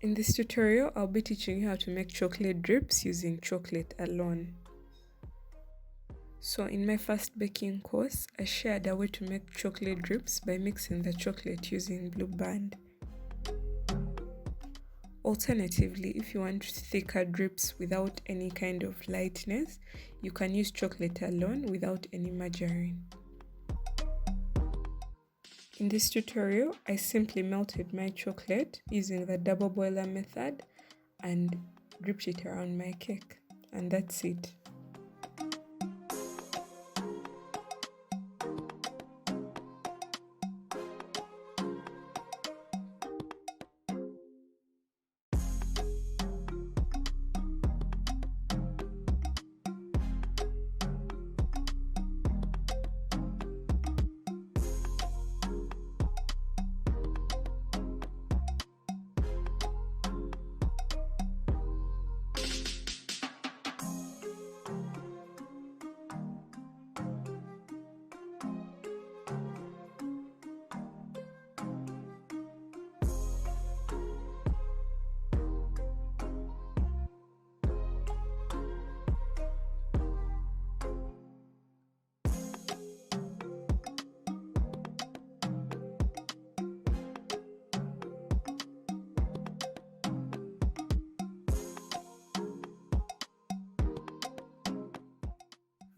In this tutorial, I'll be teaching you how to make chocolate drips using chocolate alone. So in my first baking course, I shared a way to make chocolate drips by mixing the chocolate using Blue Band. Alternatively, if you want thicker drips without any kind of lightness, you can use chocolate alone without any margarine. In this tutorial, I simply melted my chocolate using the double boiler method and dripped it around my cake, and that's it.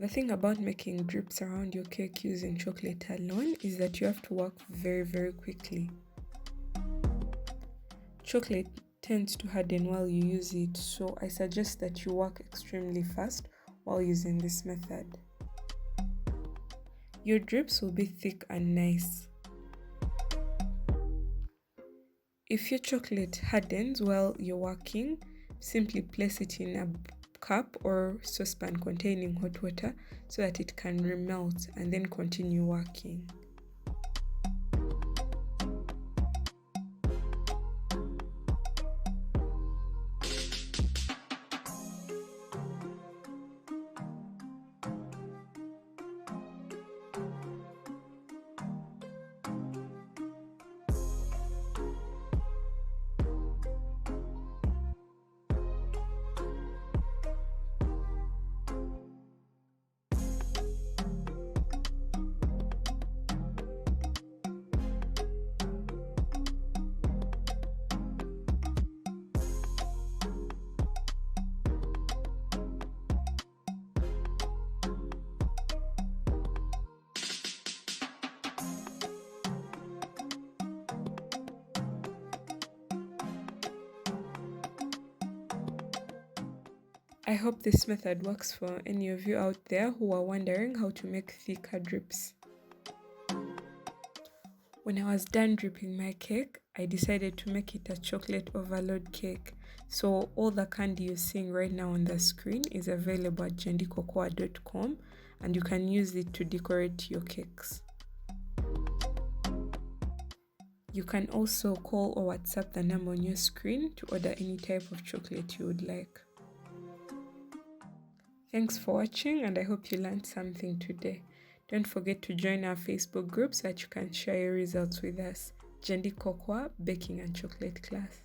The thing about making drips around your cake using chocolate alone is that you have to work very quickly. Chocolate tends to harden while you use it, so I suggest that you work extremely fast while using this method. Your drips will be thick and nice. If your chocolate hardens while you're working, simply place it in a cup or saucepan containing hot water so that it can remelt, and then continue working. I hope this method works for any of you out there who are wondering how to make thicker drips. When I was done dripping my cake, I decided to make it a chocolate overload cake. So all the candy you're seeing right now on the screen is available at gyendicocoa.com, and you can use it to decorate your cakes. You can also call or WhatsApp the number on your screen to order any type of chocolate you would like. Thanks for watching, and I hope you learned something today. Don't forget to join our Facebook group so that you can share your results with us. Gyendi Cocoa Baking and Chocolate Class.